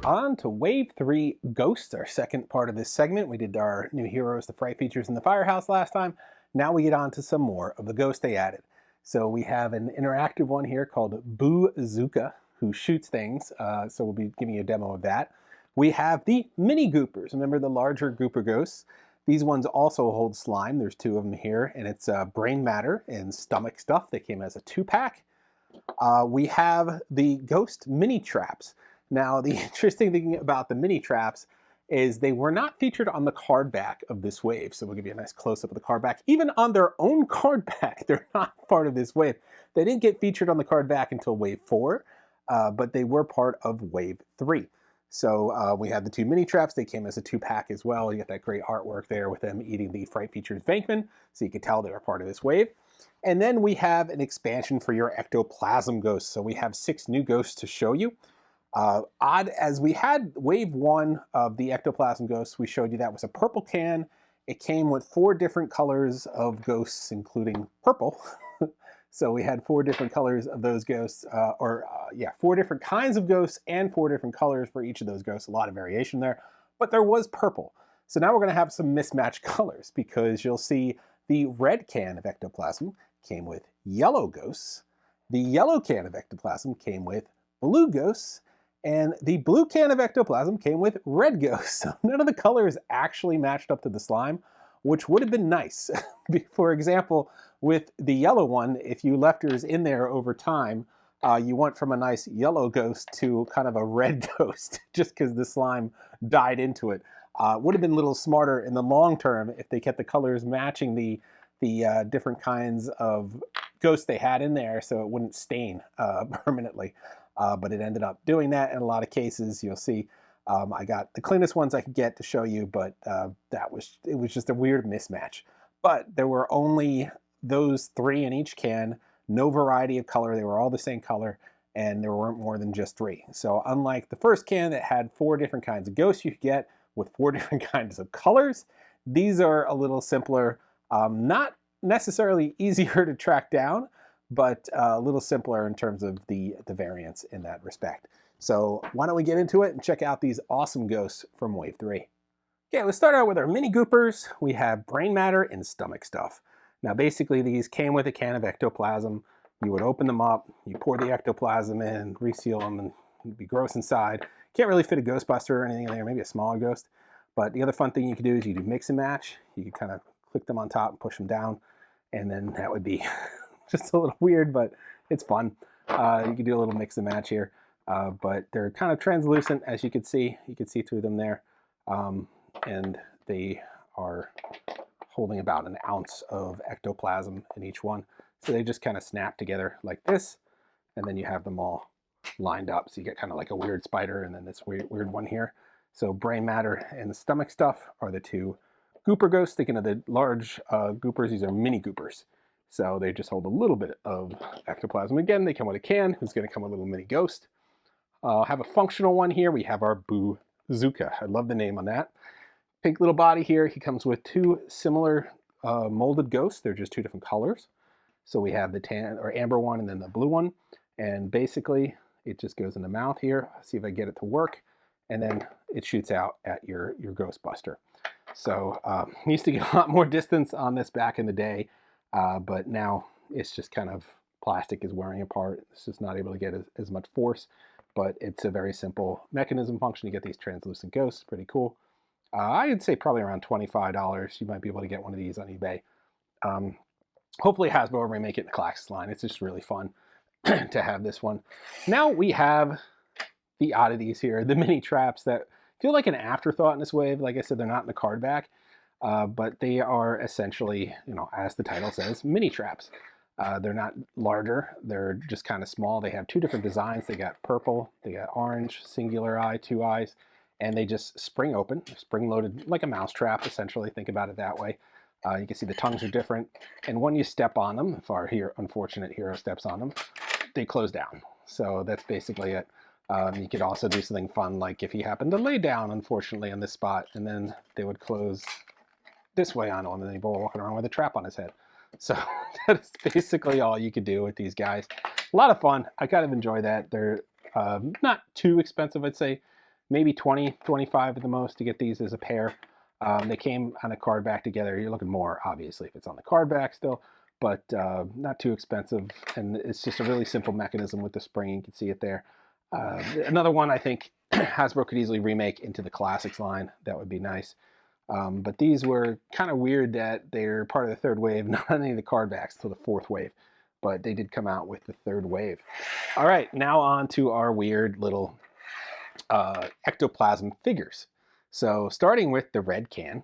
on to Wave 3 Ghosts, our second part of this segment. We did our new heroes, the fright features in the firehouse last time. Now we get on to some more of the ghosts they added. So we have an interactive one here called Boo-Zooka, who shoots things. So we'll be giving you a demo of that. We have the mini goopers. Remember the larger gooper ghosts? These ones also hold slime. There's two of them here, and it's brain matter and stomach stuff. They came as a 2-pack. We have the ghost mini traps. Now, the interesting thing about the mini traps is they were not featured on the card back of this wave. So we'll give you a nice close-up of the card back. Even on their own card back, they're not part of this wave. They didn't get featured on the card back until Wave 4, but they were part of Wave 3. So we had the two mini traps. They came as a 2-pack as well. You got that great artwork there with them eating the Fright Features Venkman, so you could tell they were part of this wave. And then we have an expansion for your Ecto Plaza ghosts. So we have 6 new ghosts to show you. Odd as we had Wave 1 of the Ecto Plaza ghosts, we showed you that was a purple can. It came with 4 different colors of ghosts, including purple. So we had 4 different colors of those ghosts, 4 different kinds of ghosts and 4 different colors for each of those ghosts. A lot of variation there, but there was purple. So now we're going to have some mismatched colors because you'll see the red can of Ectoplasm came with yellow ghosts. The yellow can of Ectoplasm came with blue ghosts. And the blue can of Ectoplasm came with red ghosts. So none of the colors actually matched up to the slime, which would have been nice. For example, with the yellow one, if you left yours in there over time, you went from a nice yellow ghost to kind of a red ghost just because the slime died into it. Would have been a little smarter in the long term if they kept the colors matching the different kinds of ghosts they had in there so it wouldn't stain permanently. But it ended up doing that in a lot of cases. You'll see I got the cleanest ones I could get to show you, but it was just a weird mismatch. But there were only those 3 in each can, no variety of color. They were all the same color, and there weren't more than just 3. So unlike the first can that had 4 different kinds of ghosts you could get with 4 different kinds of colors, these are a little simpler, not necessarily easier to track down, but a little simpler in terms of the variance in that respect. So why don't we get into it and check out these awesome ghosts from Wave 3. Okay, let's start out with our mini goopers. We have brain matter and stomach stuff. Now basically these came with a can of ectoplasm. You would open them up, you pour the ectoplasm in, reseal them, and it'd be gross inside. Can't really fit a Ghostbuster or anything in there, maybe a smaller ghost. But the other fun thing you could do is you do mix and match. You could kind of click them on top and push them down, and then that would be just a little weird, but it's fun. You can do a little mix and match here, but they're kind of translucent, as you can see. You can see through them there, and they are holding about an ounce of ectoplasm in each one. So they just kind of snap together like this, and then you have them all lined up. So you get kind of like a weird spider, and then this weird one here. So brain matter and the stomach stuff are the 2 gooper ghosts. Thinking of the large goopers, these are mini goopers. So they just hold a little bit of ectoplasm. Again, they come with a can, who's going to come with a little mini ghost. Have a functional one here. We have our Boo-Zooka. I love the name on that. Pink little body here. He comes with 2 similar molded ghosts. They're just 2 different colors. So we have the tan or amber one and then the blue one. And basically, it just goes in the mouth here. See if I get it to work. And then it shoots out at your Ghostbuster. So used to get a lot more distance on this back in the day. But now it's just kind of plastic is wearing apart. It's just not able to get as much force, but it's a very simple mechanism function to get these translucent ghosts. Pretty cool. I'd say probably around $25. You might be able to get one of these on eBay. Hopefully Hasbro will remake it in the Classics line. It's just really fun to have this one. Now we have the oddities here, the mini traps that feel like an afterthought in this wave. Like I said, they're not in the card back. But they are essentially, as the title says, mini traps. They're not larger. They're just kind of small. They have 2 different designs. They got purple, they got orange, singular eye, 2 eyes, and they just spring open, spring loaded like a mouse trap, essentially. Think about it that way. You can see the tongues are different. And when you step on them, if our unfortunate hero steps on them, they close down. So that's basically it. You could also do something fun, like if he happened to lay down, unfortunately, on this spot, and then they would close this way on him, and then he'd be walking around with a trap on his head. So that's basically all you could do with these guys. A lot of fun. I kind of enjoy that. They're not too expensive, I'd say. maybe 20, 25 at the most to get these as a pair. They came on a card back together. You're looking more, obviously, if it's on the card back still, but not too expensive. And it's just a really simple mechanism with the spring. You can see it there. Another one I think Hasbro could easily remake into the Classics line. That would be nice. But these were kind of weird that they're part of the third wave, not any of the card backs till the fourth wave, but they did come out with the third wave. All right, now on to our weird little ectoplasm figures. So starting with the red can,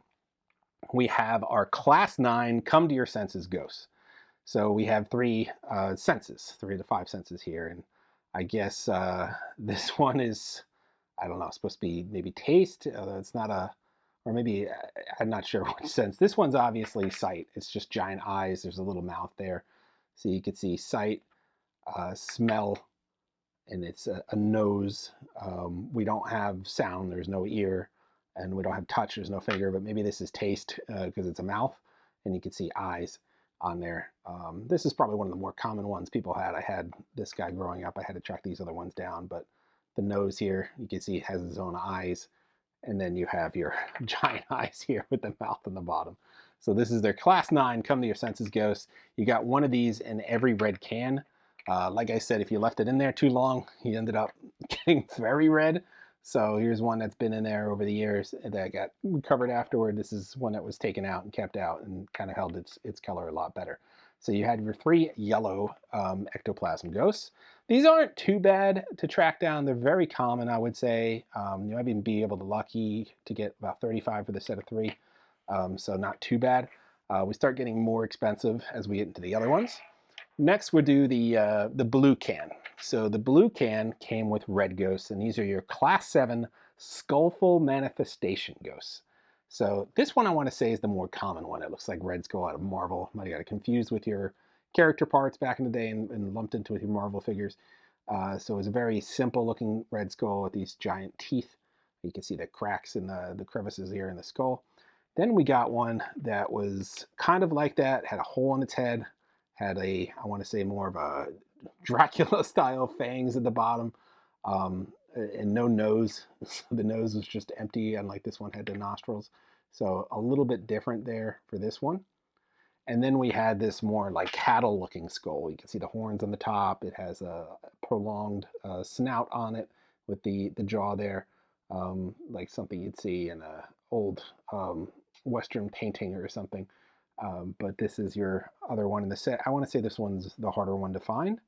we have our Class 9 Come to Your Senses ghosts. So we have three senses, 3 to 5 senses here, and I guess this one is, I don't know, supposed to be maybe taste. It's not a, or maybe, I'm not sure which sense. This one's obviously sight. It's just giant eyes. There's a little mouth there. So you can see sight, smell, and it's a nose. We don't have sound. There's no ear. And we don't have touch. There's no finger. But maybe this is taste because it's a mouth. And you can see eyes on there. This is probably one of the more common ones people had. I had this guy growing up. I had to track these other ones down. But the nose here, you can see has its own eyes. And then you have your giant eyes here with the mouth on the bottom. So this is their Class 9 Come to Your Senses ghost. You got one of these in every red can. Like I said, if you left it in there too long, you ended up getting very red. So here's one that's been in there over the years that got recovered afterward. This is one that was taken out and kept out and kind of held its color a lot better. So you had your 3 yellow ectoplasm ghosts. These aren't too bad to track down. They're very common, I would say. You might even be able to lucky to get about 35 for the set of 3. So not too bad. We start getting more expensive as we get into the other ones. Next, we'll do the blue can. So the blue can came with red ghosts, and these are your Class 7 Skullful Manifestation ghosts. So this one I want to say is the more common one. It looks like Red Skull out of Marvel. Might have got it confused with your character parts back in the day and lumped into with your Marvel figures. So it's a very simple looking Red Skull with these giant teeth. You can see the cracks in the crevices here in the skull. Then we got one that was kind of like that, had a hole in its head, had a, I want to say more of a Dracula style fangs at the bottom, and no nose. The nose was just empty, unlike this one had the nostrils. So a little bit different there for this one. And then we had this more like cattle looking skull. You can see the horns on the top. It has a prolonged snout on it with the jaw there, like something you'd see in a old Western painting or something. But this is your other one in the set. I want to say this one's the harder one to find.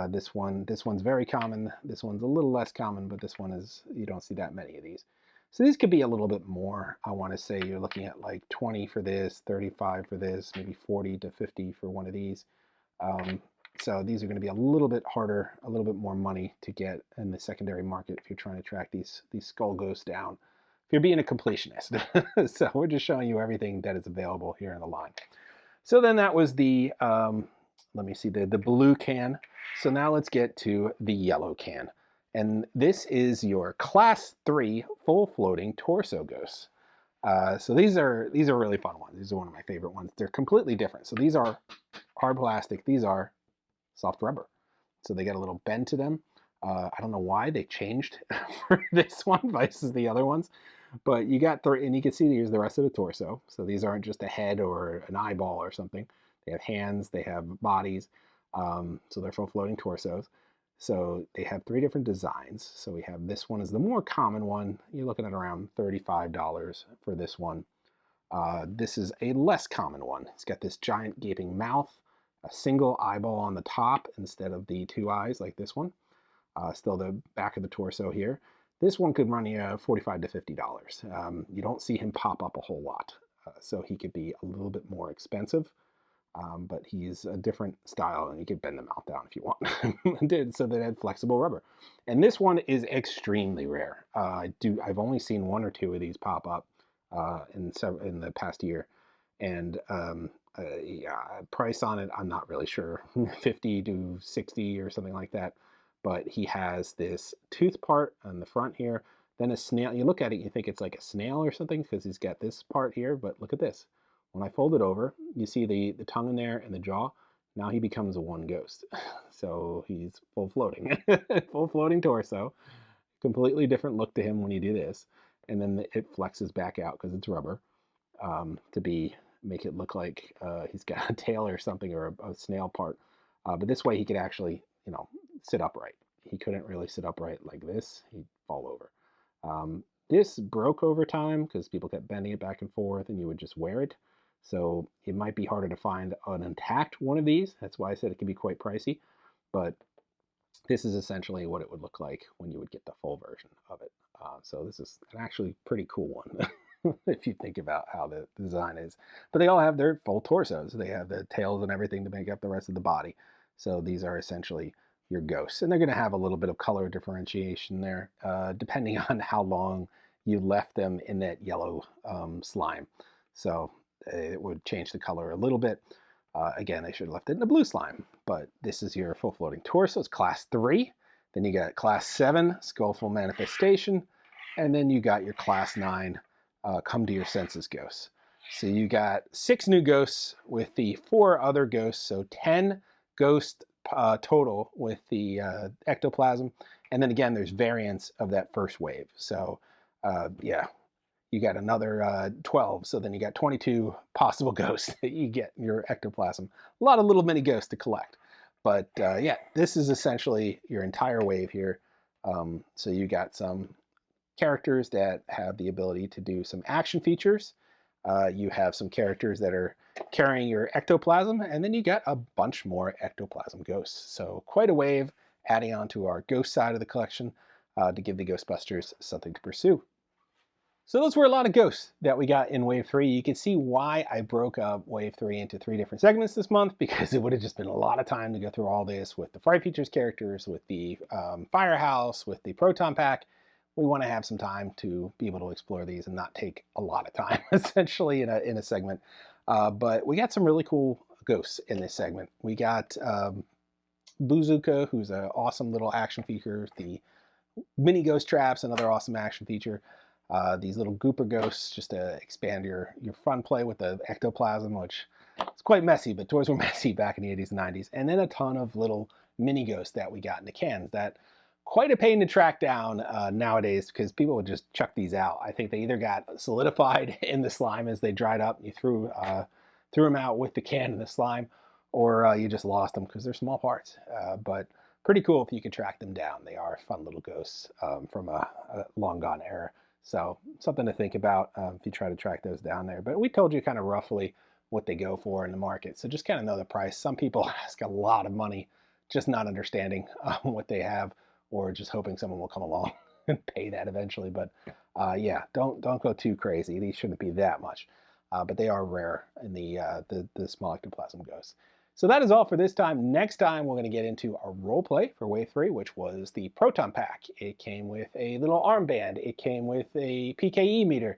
This one's very common. This one's a little less common, but this one is, you don't see that many of these. So these could be a little bit more. I want to say you're looking at like 20 for this, 35 for this, maybe 40 to 50 for one of these. So these are going to be a little bit harder, a little bit more money to get in the secondary market if you're trying to track these skull ghosts down. If you're being a completionist. So we're just showing you everything that is available here in the line. So then that was the, let me see, the blue can. So now let's get to the yellow can. And this is your Class 3 full floating torso ghosts. So these are really fun ones. These are one of my favorite ones. They're completely different. So these are hard plastic. These are soft rubber. So they got a little bend to them. I don't know why they changed for this one versus the other ones. But you got three, and you can see here's the rest of the torso. So these aren't just a head or an eyeball or something. They have hands, they have bodies. So they're full floating torsos. So they have 3 different designs. So we have this one is the more common one. You're looking at around $35 for this one. This is a less common one. It's got this giant gaping mouth, a single eyeball on the top instead of the 2 eyes like this one. Still the back of the torso here. This one could run you $45 to $50. You don't see him pop up a whole lot. So he could be a little bit more expensive. But he's a different style, and you could bend the mouth down if you want. So they had flexible rubber. And this one is extremely rare. I've only seen 1 or 2 of these pop up in the past year. And yeah, price on it, I'm not really sure. 50 to 60 or something like that. But he has this tooth part on the front here, then a snail. You look at it, you think it's like a snail or something because he's got this part here, but look at this. When I fold it over, you see the tongue in there and the jaw. Now he becomes a one ghost. So he's full floating. Full floating torso. Completely different look to him when you do this. And then it flexes back out because it's rubber to make it look like he's got a tail or something, or a snail part. But this way he could actually, sit upright. He couldn't really sit upright like this. He'd fall over. This broke over time because people kept bending it back and forth, and you would just wear it. So it might be harder to find an intact one of these. That's why I said it can be quite pricey. But this is essentially what it would look like when you would get the full version of it. So this is an actually pretty cool one if you think about how the design is. But they all have their full torsos. They have the tails and everything to make up the rest of the body. So these are essentially your ghosts. And they're going to have a little bit of color differentiation there, depending on how long you left them in that yellow slime. So it would change the color a little bit. Again, I should have left it in the blue slime, but this is your full floating torso. It's class 3. Then you got class 7, skullful manifestation. And then you got your class 9, come to your senses ghosts. So you got 6 new ghosts with the 4 other ghosts. So 10 ghosts total with the ectoplasm. And then again, there's variants of that first wave. So yeah, you got another 12. So then you got 22 possible ghosts that you get in your ectoplasm. A lot of little mini ghosts to collect. But yeah, this is essentially your entire wave here. So you got some characters that have the ability to do some action features. You have some characters that are carrying your ectoplasm, and then you got a bunch more ectoplasm ghosts. So quite a wave adding on to our ghost side of the collection to give the Ghostbusters something to pursue. So those were a lot of ghosts that we got in Wave 3. You can see why I broke up Wave 3 into 3 different segments this month, because it would have just been a lot of time to go through all this with the Fright Features characters, with the Firehouse, with the Proton Pack. We want to have some time to be able to explore these and not take a lot of time, essentially, in a segment. But we got some really cool ghosts in this segment. We got Bazooka, who's an awesome little action feature. The mini ghost traps, another awesome action feature. These little gooper ghosts, just to expand your fun play with the ectoplasm, which is quite messy, but toys were messy back in the 80s and 90s. And then a ton of little mini ghosts that we got in the cans that quite a pain to track down nowadays, because people would just chuck these out. I think they either got solidified in the slime as they dried up, and you threw them out with the can and the slime, or you just lost them because they're small parts. But pretty cool if you could track them down. They are fun little ghosts from a long gone era. So something to think about if you try to track those down there. But we told you kind of roughly what they go for in the market. So just kind of know the price. Some people ask a lot of money, just not understanding what they have, or just hoping someone will come along and pay that eventually. But yeah, don't go too crazy. These shouldn't be that much. But they are rare in the small ectoplasm ghosts. So that is all for this time. Next time, we're going to get into a role play for Wave 3, which was the Proton Pack. It came with a little armband. It came with a PKE meter.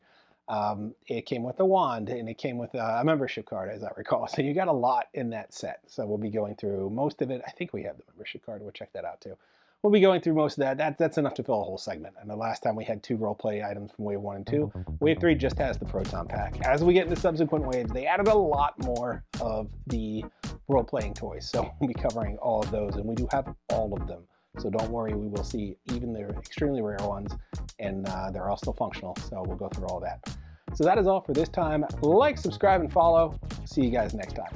It came with a wand, and it came with a membership card, as I recall. So you got a lot in that set. So we'll be going through most of it. I think we have the membership card. We'll check that out, too. We'll be going through most of that. That's enough to fill a whole segment. And the last time we had 2 roleplay items from Wave 1 and 2. Wave 3 just has the Proton Pack. As we get into subsequent waves, they added a lot more of the role-playing toys. So we'll be covering all of those, and we do have all of them. So don't worry, we will see even the extremely rare ones, and they're all still functional. So we'll go through all that. So that is all for this time. Like, subscribe, and follow. See you guys next time.